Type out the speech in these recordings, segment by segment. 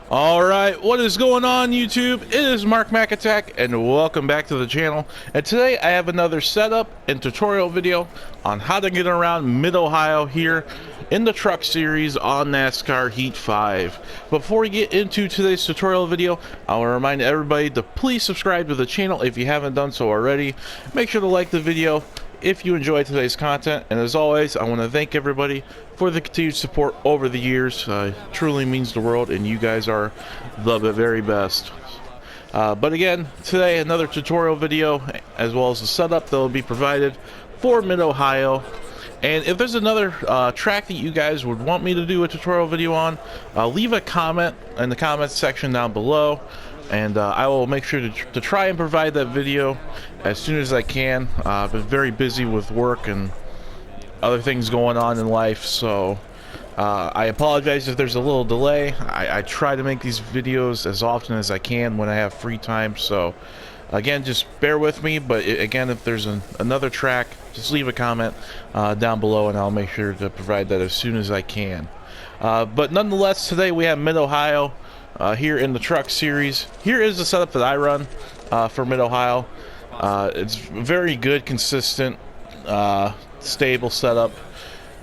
Alright, what is going on YouTube? It is Mark Mac Attack and welcome back to the channel. And today I have another setup and tutorial video on how to get around Mid-Ohio here in the truck series on NASCAR Heat 5. Before we get into today's tutorial video, I want to remind everybody to please subscribe to the channel if you haven't done so already. Make sure to like the video if you enjoyed today's content, and as always, I want to thank everybody for the continued support over the years. Truly means the world, and you guys are the very best. But again, today another tutorial video as well as the setup that will be provided for Mid-Ohio. And if there's another track that you guys would want me to do a tutorial video on, leave a comment in the comments section down below, and I will make sure to try and provide that video as soon as I can. I've been very busy with work and other things going on in life, so I apologize if there's a little delay. I try to make these videos as often as I can when I have free time, so again, just bear with me. But again, if there's another track, just leave a comment down below and I'll make sure to provide that as soon as I can. But nonetheless, today we have Mid-Ohio here in the truck series. Here is the setup that I run for Mid-Ohio. It's very good, consistent, stable setup.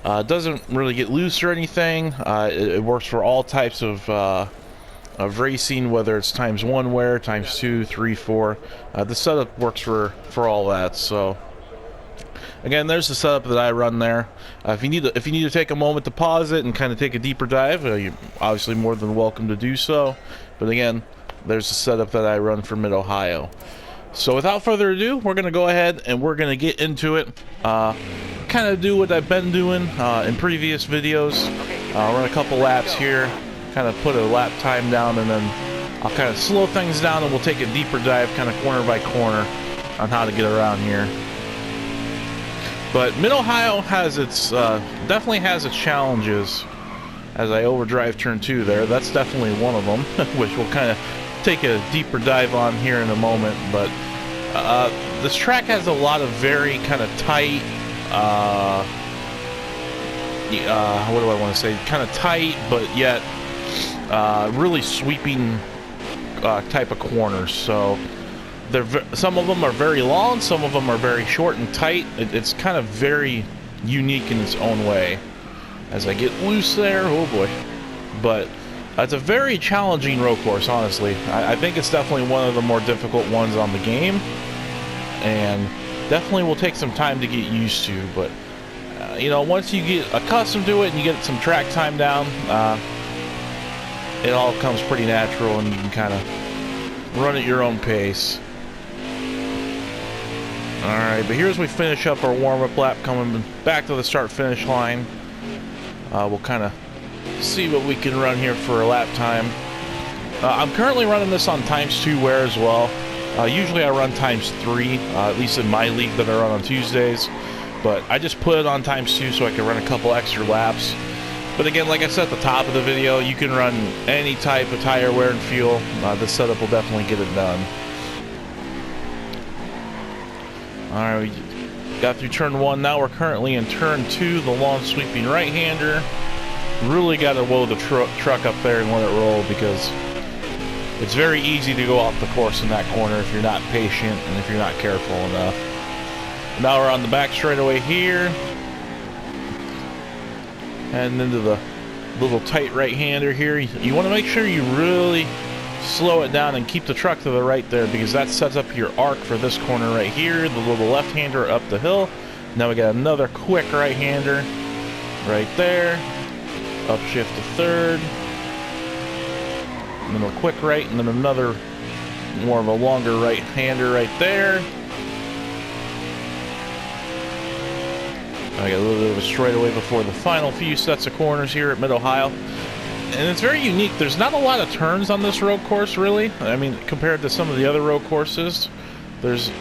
Doesn't really get loose or anything. It works for all types of racing, whether it's ×1 wear, ×2, 3, 4. The setup works for all that. So again, there's the setup that I run there. If you need to take a moment to pause it and kind of take a deeper dive, you're obviously more than welcome to do so. But again, there's the setup that I run for Mid-Ohio. So without further ado, we're going to go ahead and we're going to get into it. Kind of do what I've been doing in previous videos. Run a couple laps here, kind of put a lap time down, and then I'll kind of slow things down and we'll take a deeper dive kind of corner by corner on how to get around here. But Mid-Ohio has its definitely has its challenges. As I overdrive turn 2 there, that's definitely one of them, which we'll kind of take a deeper dive on here in a moment. But this track has a lot of very kind of tight, what do I want to say, kind of tight but yet really sweeping type of corners. So some of them are very long, some of them are very short and tight. It's kind of very unique in its own way. As I get loose there, oh boy. But it's a very challenging road course, honestly. I think it's definitely one of the more difficult ones on the game, and definitely will take some time to get used to. But you know, once you get accustomed to it and you get some track time down, it all comes pretty natural and you can kind of run at your own pace. Alright, but here's we finish up our warm-up lap, coming back to the start-finish line. We'll kind of see what we can run here for a lap time. I'm currently running this on ×2 wear as well. Usually I run ×3, at least in my league that I run on Tuesdays. But I just put it on ×2 so I can run a couple extra laps. But again, like I said at the top of the video, you can run any type of tire wear and fuel. This setup will definitely get it done. Alright, we got through turn 1. Now we're currently in turn 2, the long sweeping right-hander. Really got to whoa the truck up there and let it roll, because it's very easy to go off the course in that corner if you're not patient and if you're not careful enough. Now we're on the back straightaway here, and into the little tight right-hander here. You want to make sure you really slow it down and keep the truck to the right there, because that sets up your arc for this corner right here, the little left-hander up the hill. Now we got another quick right-hander right there, upshift to third, and then a quick right, and then another more of a longer right-hander right there. I got a little bit of a straightaway before the final few sets of corners here at Mid-Ohio. And it's very unique. There's not a lot of turns on this road course, really. I mean, compared to some of the other road courses, there's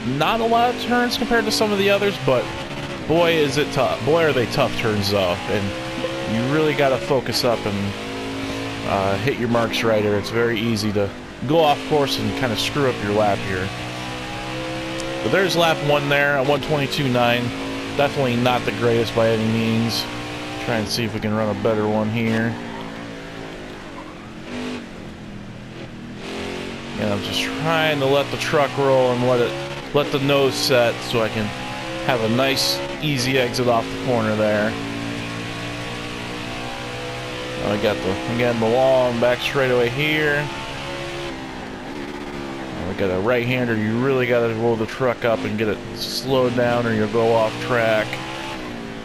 not a lot of turns compared to some of the others, but boy, is it tough. Boy, are they tough turns, though. And you really got to focus up and hit your marks right, or it's very easy to go off course and kind of screw up your lap here. But there's lap 1 there at 122.9. Definitely not the greatest by any means. Try and see if we can run a better one here. I'm just trying to let the truck roll and let the nose set so I can have a nice easy exit off the corner there. I got the long back straightaway here. We got a right-hander. You really got to roll the truck up and get it slowed down or you'll go off track.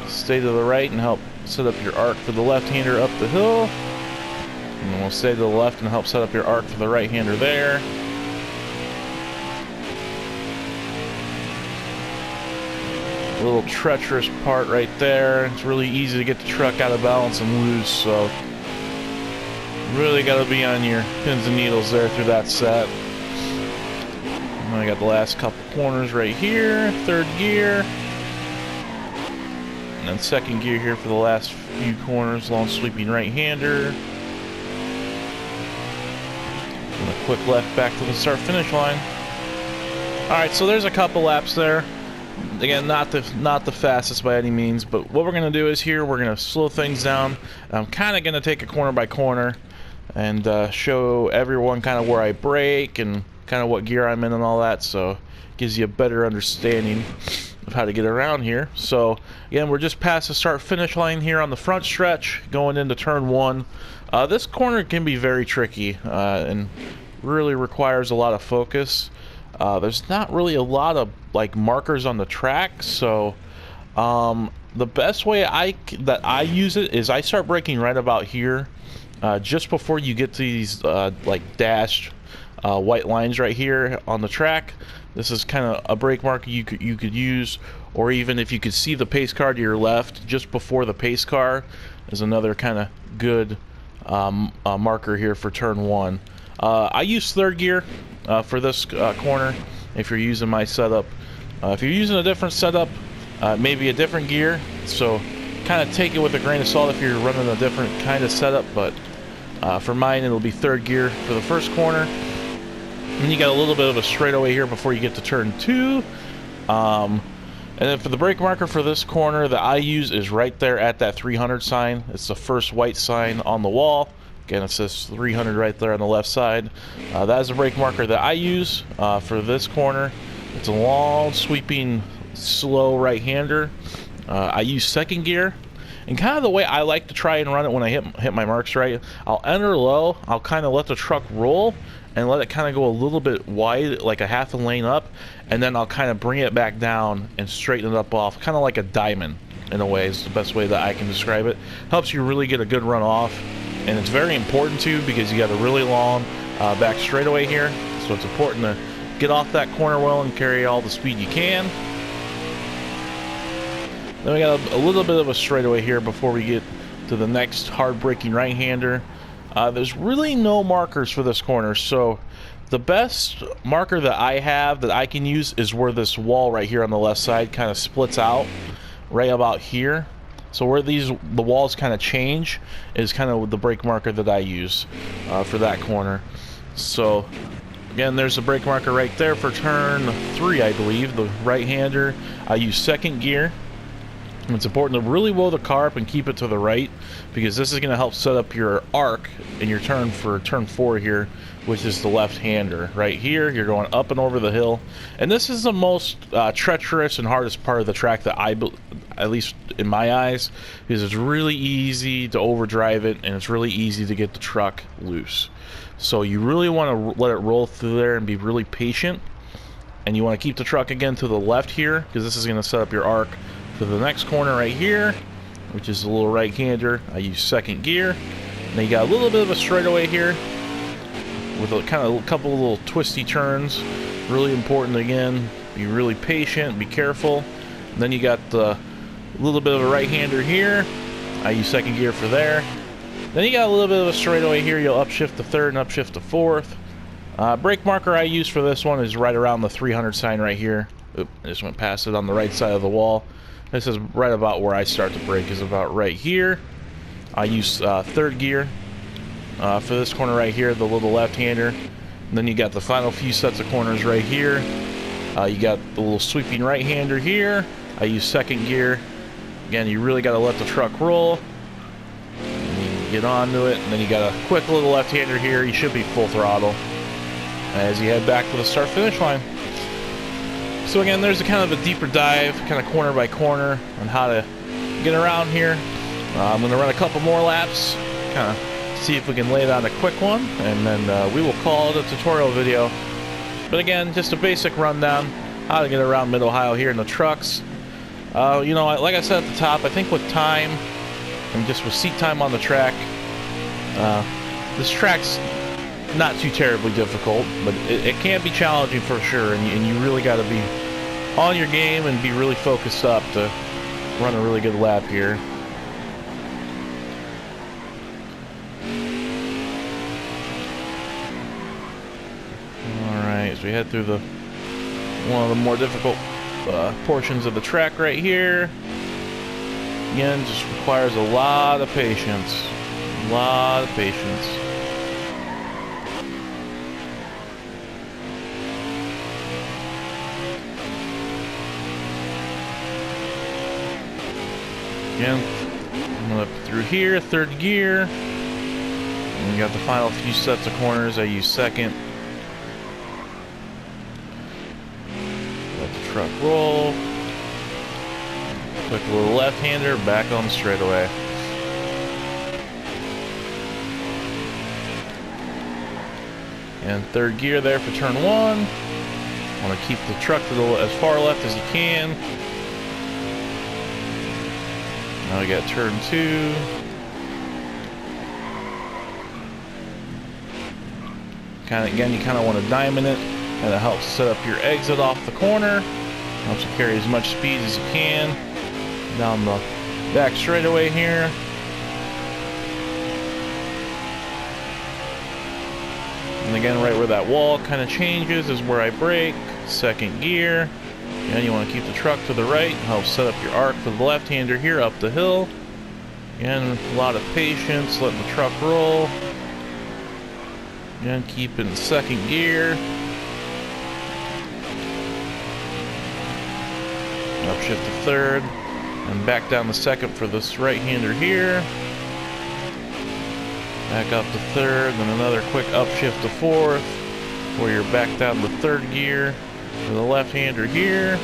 Stay to the right and help set up your arc for the left-hander up the hill. And then we'll stay to the left and help set up your arc for the right-hander there. A little treacherous part right there. It's really easy to get the truck out of balance and loose, so really got to be on your pins and needles there through that set. And I got the last couple corners right here, third gear, and then second gear here for the last few corners, long sweeping right-hander. And a quick left back to the start-finish line. Alright, so there's a couple laps there. Again, not the fastest by any means, but what we're going to do is here, we're going to slow things down. I'm kind of going to take it corner by corner and show everyone kind of where I brake and kind of what gear I'm in and all that, so it gives you a better understanding of how to get around here. So again, we're just past the start-finish line here on the front stretch, going into turn 1. This corner can be very tricky and really requires a lot of focus. There's not really a lot of like markers on the track, so the best way that I use it is I start braking right about here, just before you get to these like dashed white lines right here on the track. This is kind of a brake marker you could use, or even if you could see the pace car to your left just before the pace car is another kind of good marker here for turn 1. I use third gear for this corner if you're using my setup. If you're using a different setup, maybe a different gear, so kind of take it with a grain of salt if you're running a different kind of setup, but for mine it'll be third gear for the first corner. And then you got a little bit of a straightaway here before you get to turn 2. And then for the brake marker for this corner that I use is right there at that 300 sign. It's the first white sign on the wall. Again, it says 300 right there on the left side. That is the brake marker that I use for this corner. It's a long, sweeping, slow right-hander. I use second gear. And kind of the way I like to try and run it when I hit my marks right, I'll enter low, I'll kind of let the truck roll, and let it kind of go a little bit wide, like a half a lane up, and then I'll kind of bring it back down and straighten it up off, kind of like a diamond in a way is the best way that I can describe it. Helps you really get a good run off, and it's very important too because you got a really long back straightaway here, so it's important to get off that corner well and carry all the speed you can. Then we got a little bit of a straightaway here before we get to the next hard braking right-hander. There's really no markers for this corner, so the best marker that I have that I can use is where this wall right here on the left side kind of splits out right about here. So where the walls kind of change is kind of the brake marker that I use for that corner. So again, there's a brake marker right there for turn 3, I believe, the right-hander. I use second gear. It's important to really roll the car up and keep it to the right, because this is going to help set up your arc in your turn for turn 4 here, which is the left-hander. Right here, you're going up and over the hill. And this is the most treacherous and hardest part of the track that at least in my eyes, because it's really easy to overdrive it, and it's really easy to get the truck loose. So you really want to let it roll through there and be really patient. And you want to keep the truck again to the left here, because this is going to set up your arc for the next corner right here, which is a little right-hander. I use second gear. And then you got a little bit of a straightaway here with a couple of little twisty turns. Really important, again, be really patient, be careful. And then you got a little bit of a right-hander here. I use second gear for there. Then you got a little bit of a straightaway here. You'll upshift to third and upshift to fourth. Brake marker I use for this one is right around the 300 sign right here. Oop, I just went past it on the right side of the wall. This is right about where I start to brake, is about right here. I use third gear for this corner right here, the little left-hander. And then you got the final few sets of corners right here. You got the little sweeping right-hander here. I use second gear. Again, you really got to let the truck roll. And you get onto it, and then you got a quick little left-hander here. You should be full throttle. as you head back to the start finish line. So again, there's a kind of a deeper dive, kind of corner by corner, on how to get around here. I'm going to run a couple more laps, kind of see if we can lay down a quick one, and then we will call it a tutorial video. But again, just a basic rundown, how to get around Mid-Ohio here in the trucks. You know, like I said at the top, I think with time, and just with seat time on the track, this track's not too terribly difficult, but it can be challenging for sure, and you really got to be on your game and be really focused up to run a really good lap here. Alright, as we head through one of the more difficult portions of the track right here. Again, just requires a lot of patience. A lot of patience. Again, I'm up through here, third gear. And we got the final few sets of corners. I use second. Let the truck roll. Quick little left-hander, back on the straightaway. And third gear there for turn one. Want to keep the truck to as far left as you can. Now we got turn two. Again, you kind of want to diamond it, and it helps set up your exit off the corner. Helps you carry as much speed as you can down the back straightaway here. And again, right where that wall kind of changes is where I brake. Second gear. And you want to keep the truck to the right. Help set up your arc for the left-hander here up the hill. Again, a lot of patience, letting the truck roll. Again, keep it in second gear. Upshift to third. And back down the second for this right-hander here. Back up to third, then another quick upshift to fourth, where you're back down to third gear for the left-hander here.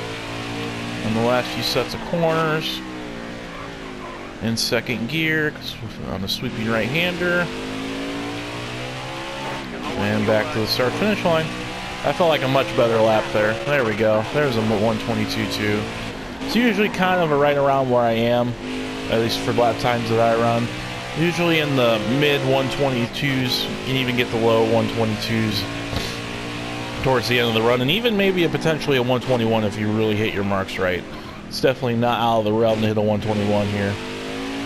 And the last few sets of corners in second gear on the sweeping right-hander. And back to the start-finish line. I felt like a much better lap there. There we go. There's a 122.2. It's usually kind of right around where I am, at least for lap times that I run. Usually in the mid 122s, you can even get the low 122s towards the end of the run, and even maybe potentially a 121 if you really hit your marks right. It's definitely not out of the realm to hit a 121 here,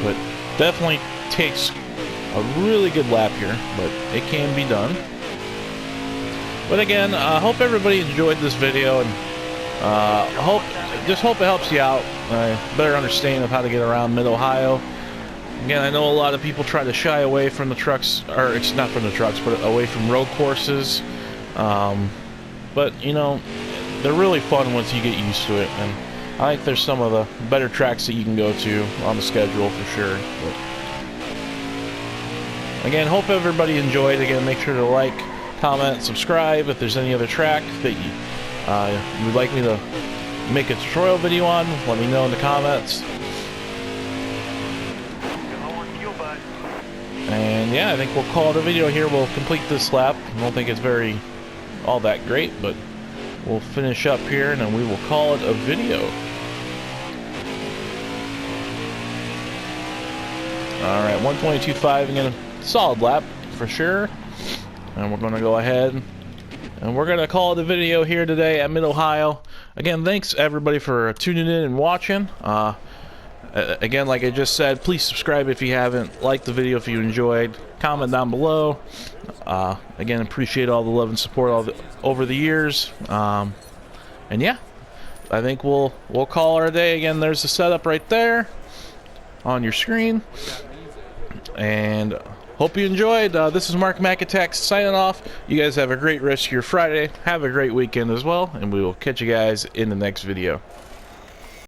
but definitely takes a really good lap here, but it can be done. But again, I hope everybody enjoyed this video, and just hope it helps you out. Better understanding of how to get around Mid-Ohio. Again, I know a lot of people try to shy away from the trucks, or it's not from the trucks, but away from road courses. But, you know, they're really fun once you get used to it. And I think there's some of the better tracks that you can go to on the schedule for sure. But again, hope everybody enjoyed. Again, make sure to like, comment, subscribe. If there's any other track that you would like me to make a tutorial video on, let me know in the comments. And yeah, I think we'll call it a video here. We'll complete this lap. I don't think it's all that great, but we'll finish up here and then we will call it a video. Alright, 122.5 again, solid lap for sure. And we're going to go ahead and we're going to call it a video here today at Mid-Ohio. Again, thanks everybody for tuning in and watching. Again, like I just said, please subscribe if you haven't. Like the video if you enjoyed. Comment down below. Again, appreciate all the love and support over the years. And yeah, I think we'll call our day. Again, there's the setup right there on your screen. And hope you enjoyed. This is Mark McAttack signing off. You guys have a great rest of your Friday. Have a great weekend as well. And we will catch you guys in the next video.